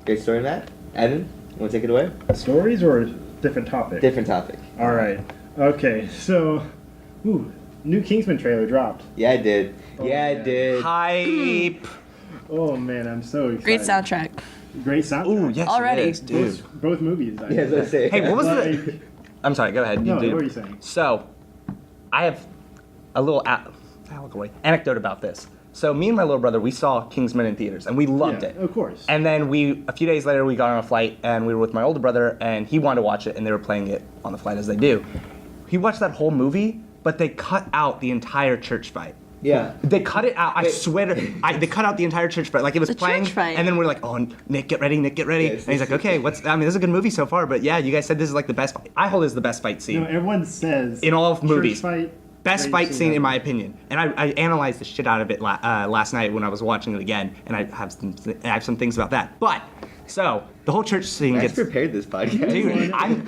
Great story in that. Evan, want to take it away? Stories or different topic? Different topic. All right. Okay, so, new Kingsman trailer dropped. Yeah, I did. Oh, yeah, I man. did. Hype. Oh man, I'm so excited. Great soundtrack. Great soundtrack. Ooh, yes, Already. it is, dude. Both movies. Yeah, as I say. Hey, what was Like, the... I'm sorry, go ahead. no, do. what were you saying? So, I have a little anecdote about this. So, me and my little brother, we saw Kingsman in theaters, and we loved Yeah, it. of course. And then a few days later, we got on a flight, and we were with my older brother, and he wanted to watch it, and they were playing it on the flight, as they do. He watched that whole movie, but they cut out the entire church fight. Yeah. They cut it out. I Wait. swear they cut out the entire church fight. Like, it was The playing, church fight. and then we're like, "Oh, Nick, get ready, Nick, get ready." Yes, and he's like, "Okay, this is a good movie so far, but yeah, you guys said this is like the best fight." I hold it as the best fight scene No, everyone says in all of church movies. Fight, Best great fight scene in ever. my opinion. And I analyzed the shit out of it last night when I was watching it again, and I have some things about that. But so the whole church scene I gets. prepared this podcast. Dude, I'm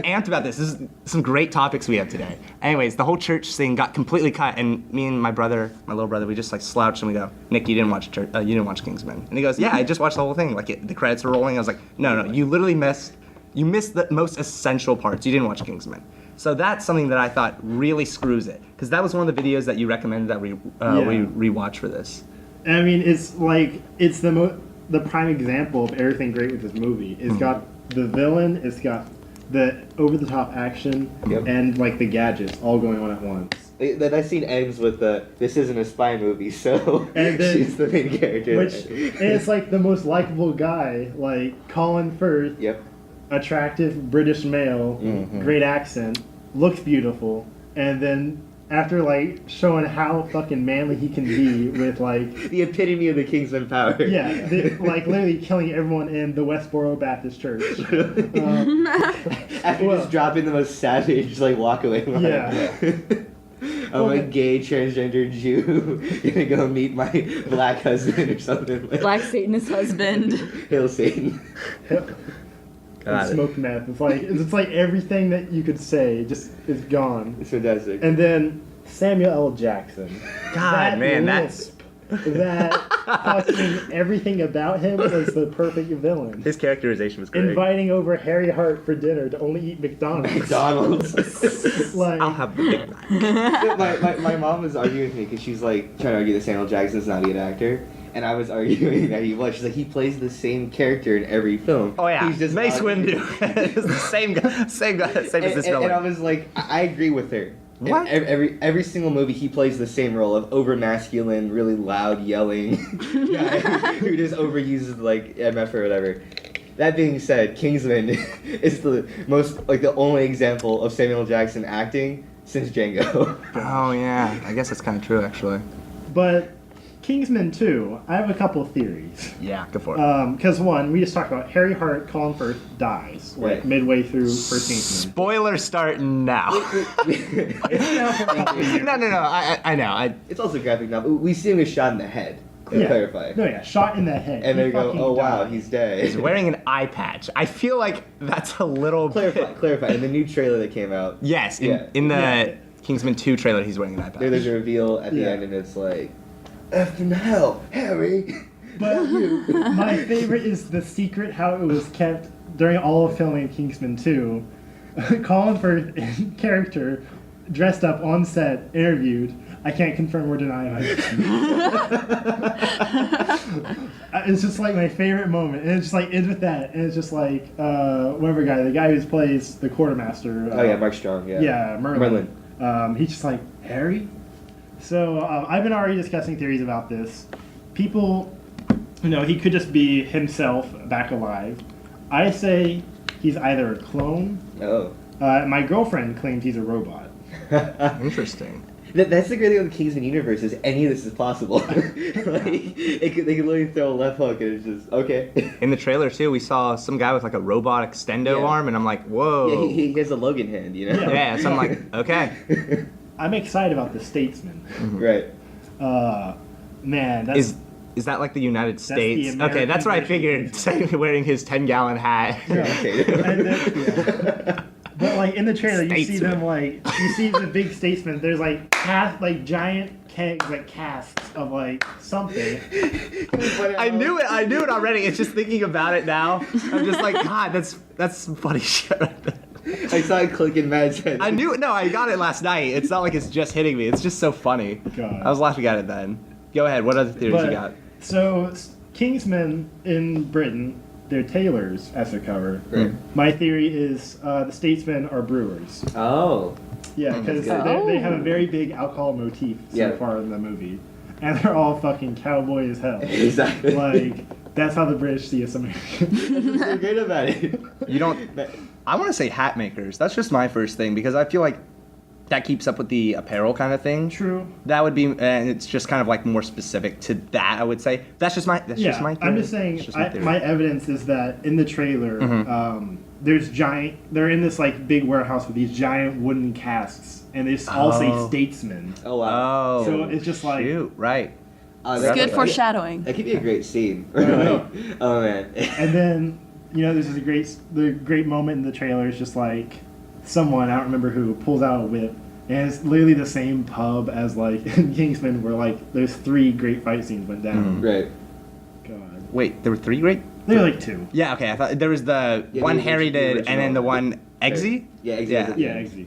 amped about this. This is some great topics we have today. Anyways, the whole church thing got completely cut, and me and my little brother, we just like slouched and we go, "Nick, you didn't watch Kingsman." And he goes, "Yeah, I just watched the whole thing. Like the credits were rolling." I was like, "No, you literally missed the most essential parts. You didn't watch Kingsman." So that's something that I thought really screws it, because that was one of the videos that you recommended that we rewatch for this. I mean, it's the prime example of everything great with this movie. It's got the villain, it's got the over-the-top action, Yep. and like the gadgets all going on at once. That scene ends with "This isn't a spy movie," so And then- she's the main character. And it's like the most likable guy, like Colin Firth, Yep. attractive British male, Mhm. great accent, looks beautiful, and then after like showing how fucking manly he can be with like The epitome of the Kingsman power. like literally killing everyone in the Westboro Baptist Church. After just dropping the most savage like walk away line. Yeah. I'm a gay transgender Jew. Gonna go meet my black husband or something. Like Black Satanist husband. Hail Satan. Got it. Smoked meth. It's like everything that you could say just is gone. It's fantastic. And then Samuel L. Jackson. God, That man, lisp, that fucking everything about him was the perfect villain. His characterization was great. Inviting over Harry Hart for dinner to only eat McDonald's. McDonald's. Like, I'll have the Big Mac. my mom was arguing with me because she's like trying to argue that Samuel Jackson's not a good actor. And I was arguing that he was. She's like, he plays the same character in every film. Oh yeah, He's just Mace not- Windu. It's the same guy, same as this villain. And I was like, I agree with her. In What? Every single movie, he plays the same role of over masculine, really loud yelling guy who just overuses like MF or whatever. That being said, Kingsman is the only example of Samuel Jackson acting since Django. Oh yeah, I guess that's kind of true actually. but Kingsman 2, I have a couple of theories. Yeah, go for it. Because one, we just talked about Harry Hart, Colin Firth dies like Right. midway through first Kingsman. Spoiler start now. It's now for a couple of years. No, I know. It's also graphic now, but we see him get shot in the head. To clarify. No, yeah, shot in the head. And He they go, fucking oh wow, died. he's dead. He's wearing an eye patch. I feel like that's a little Clarify. In the new trailer that came out, Yes, Yeah. in the Yeah. Kingsman 2 trailer, he's wearing an eye patch. there's a reveal at the Yeah. end, and it's like, F in hell, Harry. But my favorite is the secret, how it was kept during all of filming of Kingsman 2. Colin Firth in character, dressed up on set, interviewed. I can't confirm or deny my It's just like my favorite moment. And it's just like ends with that. And it's just like whatever guy, the guy who plays the quartermaster. Oh yeah, Mark Strong. Yeah. Yeah, Merlin. He's just like, Harry? So I've been already discussing theories about this. People, he could just be himself back alive. I say he's either a clone. Oh. My girlfriend claims he's a robot. Interesting. That's the great thing with the Kingsman universe is any of this is possible. They could literally throw a left hook and it's just okay. In the trailer too, we saw some guy with like a robot extendo Yeah. arm, and I'm like, whoa. Yeah, he has a Logan hand, you know. Yeah, so I'm like, okay. I'm excited about the Statesman. Right. Man, that's Is that like the United States? the Okay, that's what I American figured. Wearing his 10-gallon hat. Okay. and then, But like in the trailer, you see Statesman. them like you see the big statesman. There's like giant kegs, like casks of like something. I knew it already. It's just thinking about it now. I'm just like, God, that's some funny shit right there. I saw it click in Matt's head. I knew it. No, I got it last night. It's not like it's just hitting me. It's just so funny. God. I was laughing at it then. Go ahead. What other theories you got? So Kingsmen in Britain, they're tailors as their cover. Right. My theory is the statesmen are brewers. Oh. Yeah, because good. they have a very big alcohol motif so Yeah. far in the movie, and they're all fucking cowboy as hell. Exactly. Like that's how the British see us Americans. So great about it. You don't. I want to say hat makers. That's just my first thing because I feel like that keeps up with the apparel kind of thing. True. That would be, and it's just kind of like more specific to that. I would say that's just my. That's just my theory. I'm just saying. It's just my theory. My evidence is that in the trailer, Mhm. there's giant. They're in this like big warehouse with these giant wooden casks, and they just all say Oh. statesmen. Oh wow. Oh. So it's just like Shoot, right. Oh, It's good that- foreshadowing. That could be a great scene. know. Oh man. And then, this is the great moment in the trailer is just like someone, I don't remember who, pulls out a whip, and it's literally the same pub as like in Kingsman where like there's 3 great fight scenes went down. Right. God. Wait, there were 3 great. There were like 2. Yeah, okay. I thought there was the Yeah, one the Harry did, original. and then the one Eggsy. Yeah, Eggsy Yeah. was Yeah, Eggsy.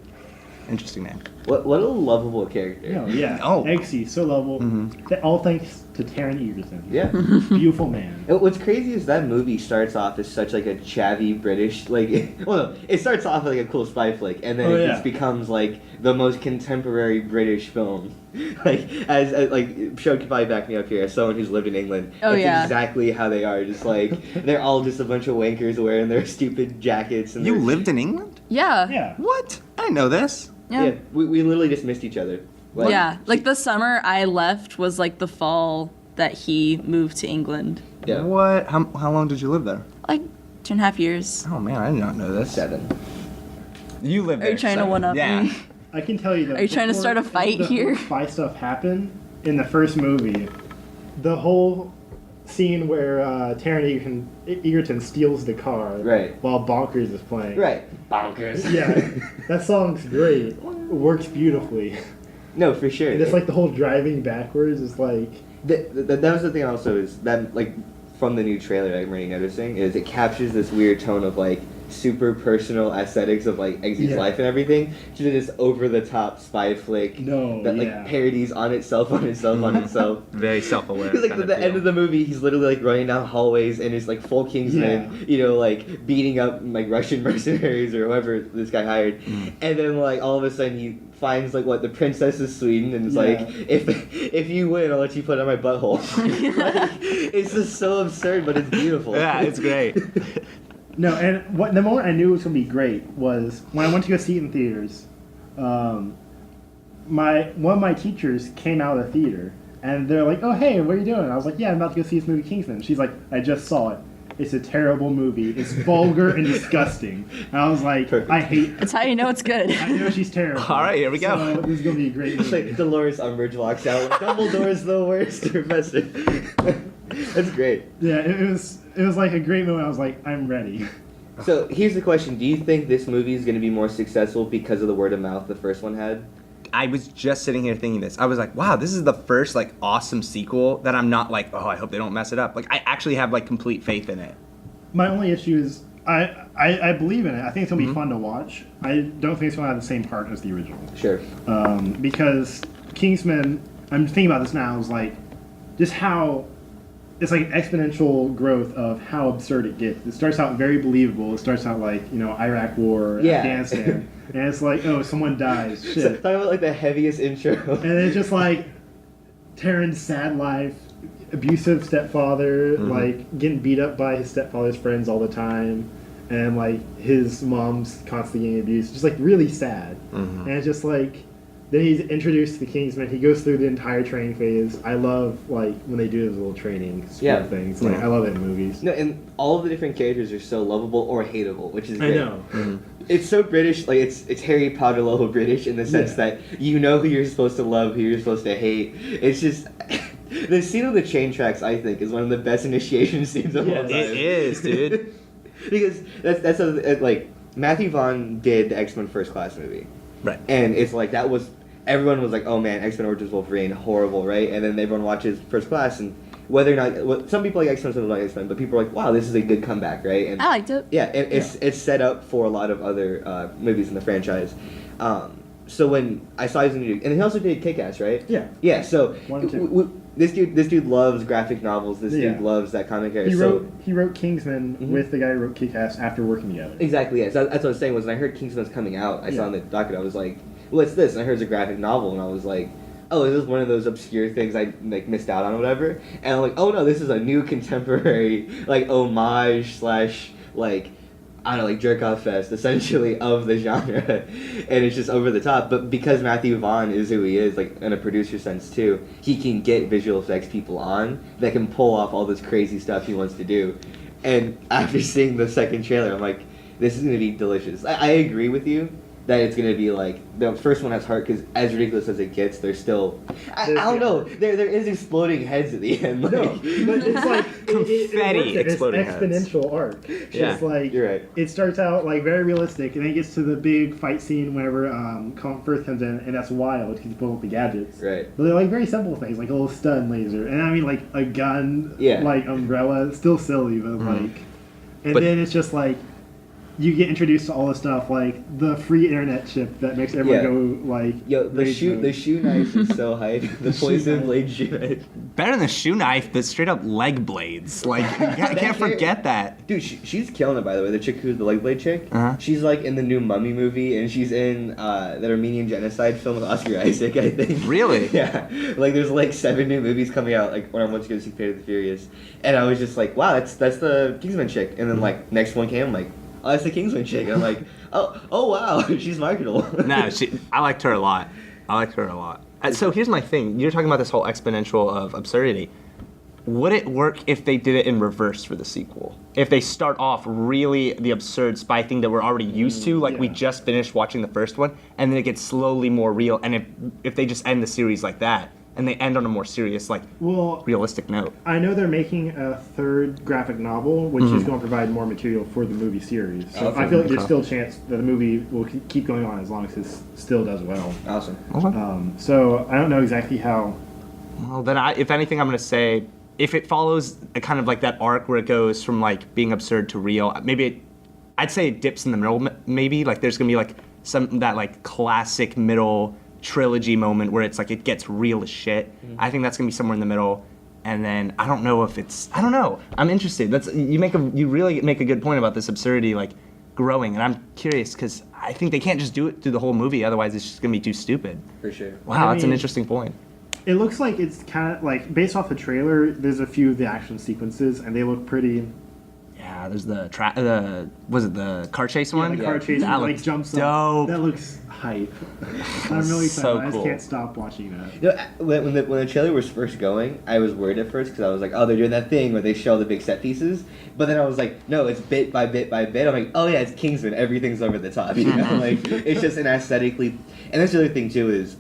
Interesting name. What a lovable character. No, yeah. Oh. Eggsy, so lovable. All thanks to Taron Egerton. Yeah. Beautiful man. And what's crazy is that movie starts off as such like a chavvy British well no, it starts off like a cool spy flick and then Oh, it yeah. just becomes like the most contemporary British film. Like as like Shrode could probably back me up here as someone who's lived in England. Oh, That's yeah. exactly how they are. Just like they're all just a bunch of wankers wearing their stupid jackets and You their- lived in England? Yeah. Yeah. What? I didn't know this. Yeah. we literally just missed each other. Like, Yeah. Like the summer I left was like the fall that he moved to England. Yeah. What? How long did you live there? Like 2.5 years. Oh man, I did not know this. 7. You lived Are there. you trying to so- one up Yeah. me? I can tell you that. Are you trying to before start a fight the here? Spy stuff happened in the first movie. The whole scene where Taron Egerton steals the car Right. while Bonkers is playing. Right. Bonkers. Yeah, that song's great. It works beautifully. No, for sure. And it's like the whole driving backwards is like. That was the thing also is that like from the new trailer I'm already noticing is it captures this weird tone of like super personal aesthetics of like Eggsy's Yeah. life and everything to this over the top spy flick No, that like yeah. parodies on itself on itself on itself. Very self-aware. Because like at the end of the movie, he's literally like running down hallways and is like full Kingsman, like beating up like Russian mercenaries or whoever this guy hired, and then like all of a sudden he finds like what the princess of Sweden and is Yeah. like if you win, I'll let you put it on my butthole. Like, it's just so absurd, but it's beautiful. Yeah, it's great. No, and the moment I knew it was gonna be great was when I went to go see it in theaters. One of my teachers came out of the theater and they're like, "Oh hey, what are you doing?" I was like, "Yeah, I'm about to go see this movie Kingsman." She's like, "I just saw it. It's a terrible movie. It's vulgar and disgusting." And I was like, Perfect. "I hate." That's how you know it's good. I know she's terrible. All right, here we go. So this is gonna be a great It's movie. like Dolores Umbridge walks out. Like, Dumbledore's the worst professor. That's great. Yeah, it was like a great moment. I was like, "I'm ready." So here's the question: do you think this movie is going to be more successful because of the word of mouth the first one had? I was just sitting here thinking this. I was like, wow, this is the first like awesome sequel that I'm not like, oh, I hope they don't mess it up. Like I actually have like complete faith in it. My only issue is I believe in it. I think it's gonna be fun to watch. I don't think it's gonna have the same heart as the original. Sure. Because Kingsman, I'm thinking about this now, is like just how it's like exponential growth of how absurd it gets. It starts out very believable. It starts out like, Iraq War, Yeah. Afghanistan. And it's like, oh, someone dies. So, Shit. talking about like the heaviest intro. And it's just like Taron's sad life, abusive stepfather, like getting beat up by his stepfather's friends all the time, and like his mom's constantly getting abused. Just like really sad. And it's just like then he's introduced to the Kingsman. He goes through the entire training phase. I love like when they do those little training school things. Like I love it in movies. No, and all of the different characters are so lovable or hateable, which is great. I know. It's so British, like it's Harry Potter level British in the sense Yeah. that you know who you're supposed to love, who you're supposed to hate. It's just the scene of the train tracks, I think, is one of the best initiation scenes of all time. It is, dude. Because that's like Matthew Vaughn did the X-Men First Class movie. Right. And it's like, that was, everyone was like, oh man, X-Men Origins Wolverine, horrible, right? And then everyone watches First Class, and whether or not, some people like X-Men, some people like X-Men, but people are like, wow, this is a good comeback, right? And I liked it. yeah, and it's set up for a lot of other movies in the franchise. So when I saw he's going to do, and he also did Kick-Ass, right? Yeah. Yeah, so One and two. this dude loves graphic novels. This Yeah. dude loves that comic area. He wrote Kingsman Mhm. with the guy who wrote Kick-Ass after working together. Exactly, yeah. So that's what I was saying was when I heard Kingsman's coming out, I saw on the docket, I was like, what's this? And I heard it's a graphic novel, and I was like, oh, is this one of those obscure things I like missed out on or whatever? And I'm like, oh no, this is a new contemporary like homage slash like, I don't know, like jerk off fest essentially of the genre. And it's just over the top. But because Matthew Vaughn is who he is, like in a producer sense too, he can get visual effects people on that can pull off all this crazy stuff he wants to do. And after seeing the second trailer, I'm like, this is gonna be delicious. I agree with you that it's gonna be like the first one has heart because as ridiculous as it gets, there's still I don't know, there is exploding heads at the end. Like, No, but it's like Confetti it's exploding heads. exponential arc. Yeah, Just like you're right. it starts out like very realistic, and then it gets to the big fight scene whenever Colin Firth comes in, and that's wild. He's pulling up the gadgets. Right. But they're like very simple things, like a little stun laser, and I mean like a gun, Yeah. like umbrella. Still silly, but like, and But- then it's just like. You get introduced to all the stuff like the free internet chip that makes everyone go like. Yo, the rage shoe mode. knife is so hype. The shoe poison knife. blade shoe knife. Better than the shoe knife, but straight up leg blades. Like, you can't forget that. Dude, she's killing it, by the way. The chick who's the leg blade chick. Uh-huh. She's like in the new Mummy movie, and she's in that Armenian genocide film with Oscar Isaac, I think. Really? Yeah. Like there's like 7 new movies coming out. Like when I went to go see Fate of the Furious, and I was just like, wow, that's the Kingsman chick. And then like next one came, I'm like, oh, that's the Kingsman chick. And I'm like, oh wow, she's marketable. No, I liked her a lot. So here's my thing. You're talking about this whole exponential of absurdity. Would it work if they did it in reverse for the sequel? If they start off really the absurd spy thing that we're already used to, like we Yeah. just finished watching the first one, and then it gets slowly more real, and if they just end the series like that, and they end on a more serious, like, Well, realistic note. I know they're making a third graphic novel, which is going to provide more material for the movie series. So Okay. I feel like there's Okay. still a chance that the movie will keep going on as long as this still does well. Awesome. So I don't know exactly how. Well, then if anything, I'm going to say, if it follows a kind of like that arc where it goes from like being absurd to real, I'd say it dips in the middle, maybe. Like there's going to be like that like classic middle trilogy moment where it's like it gets real as shit. I think that's going to be somewhere in the middle. And then I don't know. I'm interested. You really make a good point about this absurdity like growing, and I'm curious because I think they can't just do it through the whole movie. Otherwise, it's just going to be too stupid. For sure. Wow, I that's an mean- interesting point. It looks like it's kind of like based off the trailer. There's a few of the action sequences, and they look pretty. Yeah, there's the was it the car chase one? The car chase That like looks jumps dope. up. That looks hype. I'm really excited. So I just cool. can't stop watching that. You know, when the trailer was first going, I was worried at first because I was like, oh, they're doing that thing where they show the big set pieces. But then I was like, no, it's bit by bit by bit. I'm like, oh yeah, it's Kingsman. Everything's over the top. You know, like it's just an aesthetically. And that's the other thing too is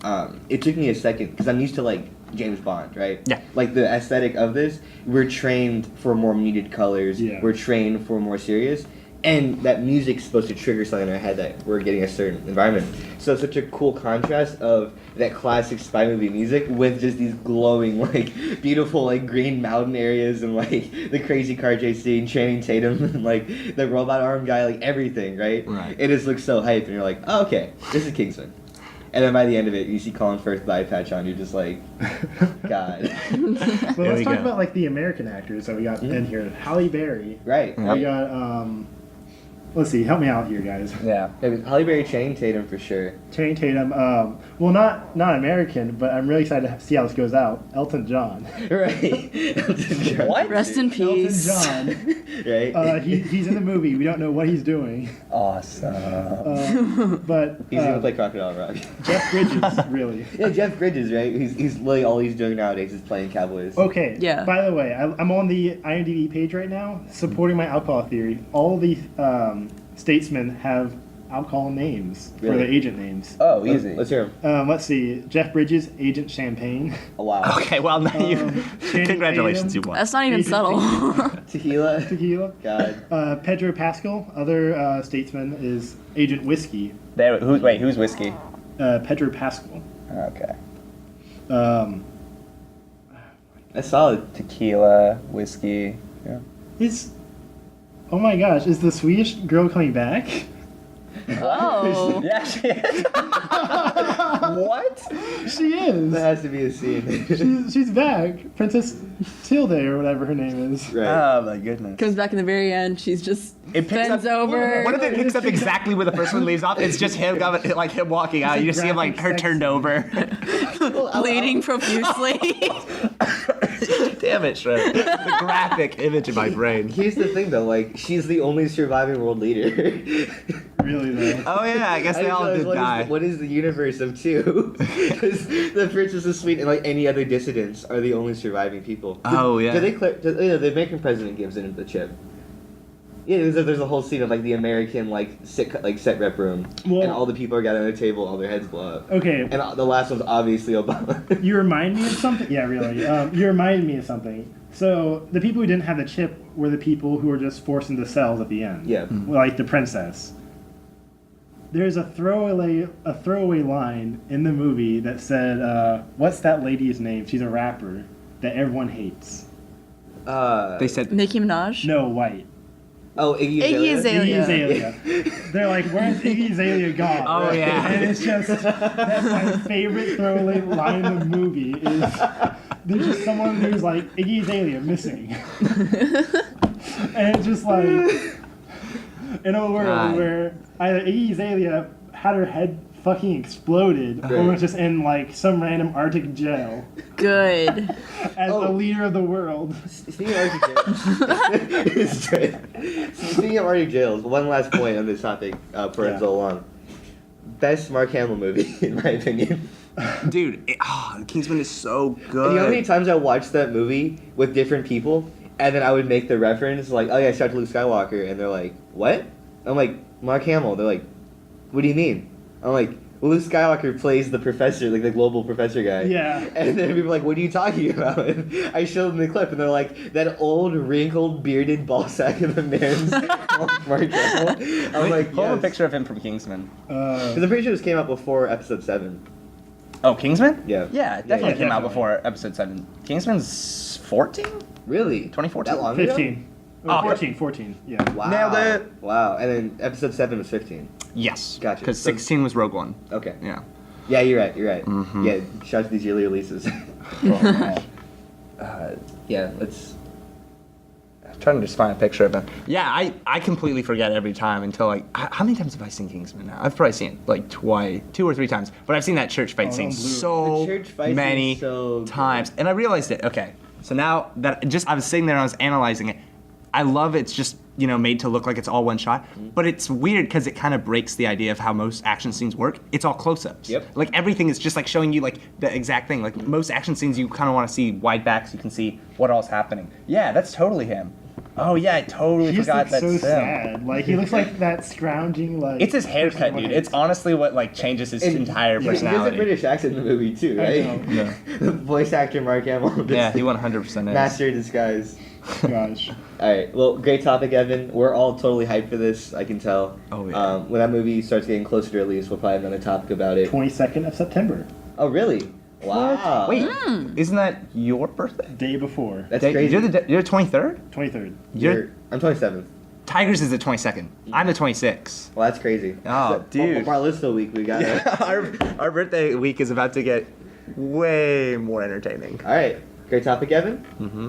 it took me a second because I'm used to like James Bond, right? Yeah. Like the aesthetic of this, we're trained for more muted colors. Yeah. We're trained for more serious. And that music's supposed to trigger something in our head that we're getting a certain environment. So it's such a cool contrast of that classic spy movie music with just these glowing, like, beautiful, like, green mountain areas and, like, the crazy car chase scene, Channing Tatum, and, like, the robot arm guy, like, everything, right? Right. It just looks so hype, and you're like, oh, okay, this is Kingsman. And then by the end of it, you see Colin Firth's eye patch on, you're just like, God. Well, There let's we talk go. about like the American actors that we got in here. Halle Berry. Right. Yep. We got let's see, help me out here, guys. Yeah. Halle Berry, Channing Tatum for sure. Channing Tatum. Well, not American, but I'm really excited to see how this goes out. Elton John. Right. Elton John. What? Rest in peace. Elton John. Right? He's in the movie. We don't know what he's doing. Awesome. But He's gonna play Crocodile Rock. Jeff Bridges, really. Yeah, Jeff Bridges, right? He's literally all he's doing nowadays is playing Cowboys. Okay. Yeah. By the way, I'm on the IMDb page right now, supporting my alcohol theory. All the statesmen have I'll call names for Really? the agent names. Oh, easy. Let's hear him. Let's see. Jeff Bridges, Agent Champagne. Oh, wow. Okay, well, now you. Channing Congratulations, you Tatum. won. That's not even Agent subtle. Tequila. Tequila. God. Pedro Pascal, other statesman, is Agent Whiskey. Who's whiskey? Pedro Pascal. Okay. That's solid. Tequila, whiskey. Yeah. Oh my gosh, is the Swedish girl coming back? Oh. Yeah, she is. What? She is. That has to be a scene. She's back. Princess Tilde or whatever her name is. Right. Oh my goodness. Comes back in the very end. She's just It picks bends up, over. What if it picks up exactly where the first one leaves off? It's just him, like him walking out. You just see him like her turned over. bleeding profusely. Damn it, Shrode. The graphic image in my brain. Here's the thing, though. Like, she's the only surviving world leader. Really though. Oh yeah, I guess they didn't all realize did die. what is the universe of two? Because the Princess of Sweden and like any other dissidents are the only surviving people. Oh, yeah. The American president gives in the chip. Yeah, there's a whole scene of like the American set rep room, Well- and all the people are gathered on the table, all their heads blow up. Okay, And the last one's obviously Obama. you remind me of something. Yeah, really. You remind me of something. So the people who didn't have the chip were the people who were just forced into cells at the end. Yeah. Like the princess. There's a throwaway line in the movie that said, "What's that lady's name? She's a rapper that everyone hates." They said Nicki Minaj. No, white. Oh, Iggy Iggy Azalea. Azalea. Iggy Azalea. They're like, "Where's Iggy Azalea gone?" Oh, yeah. And it's just that's my favorite throwaway line in the movie is there's just someone who's like Iggy Azalea missing, and it's just like in a world God. where either Iggy Azalea had her head fucking exploded or was just in like some random Arctic jail Good. as Oh. the leader of the world. Speaking of Arctic jails, speaking of Arctic jails, one last point on this topic for Yeah. so long. Best Mark Hamill movie, in my opinion. dude, Kingsman is so good. And you know how many times I watched that movie with different people, and then I would make the reference, like, oh yeah, shout out to Luke Skywalker, and they're like, what? I'm like, Mark Hamill. They're like, what do you mean? I'm like, well, Luke Skywalker plays the professor, like the global professor guy. Yeah. And then people are like, what are you talking about? And I showed them the clip, and they're like, that old, wrinkled, bearded ball sack of a man's Mark Hamill. I'm like, Pull a yes. picture of him from Kingsman. Because I'm pretty sure this came out before episode 7. Oh, Kingsman? Yeah. Yeah, it definitely yeah, came out definitely. before episode 7. Kingsman's 14? Really? 2014. That long ago? 15. Oh. 14, yeah. Wow. Nailed it. Wow. And then episode 7 was 15. Yes. Gotcha. Because So- 16 was Rogue One. Okay. Yeah. Yeah, you're right. You're right. Mhm. Yeah, shout out to these yearly releases. Oh, Yeah, let's. I'm trying to just find a picture of him. Yeah, I completely forget every time until like, how many times have I seen Kingsman now? I've probably seen it like 2 or 3 times. But I've seen that church fight Oh, scene don't blue. so The church fight scene many is so good. times. And I realized it. Okay. So now that I was sitting there and I was analyzing it, I love it's just, made to look like it's all one shot. But it's weird because it kind of breaks the idea of how most action scenes work. It's all close-ups. Yep. Like everything is just like showing you like the exact thing. Like most action scenes you kind of want to see wide backs. You can see what all's happening. Yeah, that's totally him. Oh yeah, I totally He just forgot looks that's so him. sad. Like he looks like that scrounging like. It's his haircut, dude. It's honestly what like changes his entire He has a personality. British accent in the movie too, I right? know. Yeah. The voice actor Mark Hamill. just Yeah, he 100% is. master of disguise. Gosh. All right, well, great topic, Evan. We're all totally hyped for this. I can tell. Oh, yeah. When that movie starts getting closer to release, we'll probably have another topic about it. 22nd of September, Oh, really? Wow. Wait, isn't that your birthday? day before. That's crazy. You're 23rd? 23rd. I'm 27th. Tigers is the 22nd. I'm the 26th. Well, that's crazy. Oh, dude. For our Listville week, we got it. our birthday week is about to get way more entertaining. All right, great topic, Evan. Mm-hmm.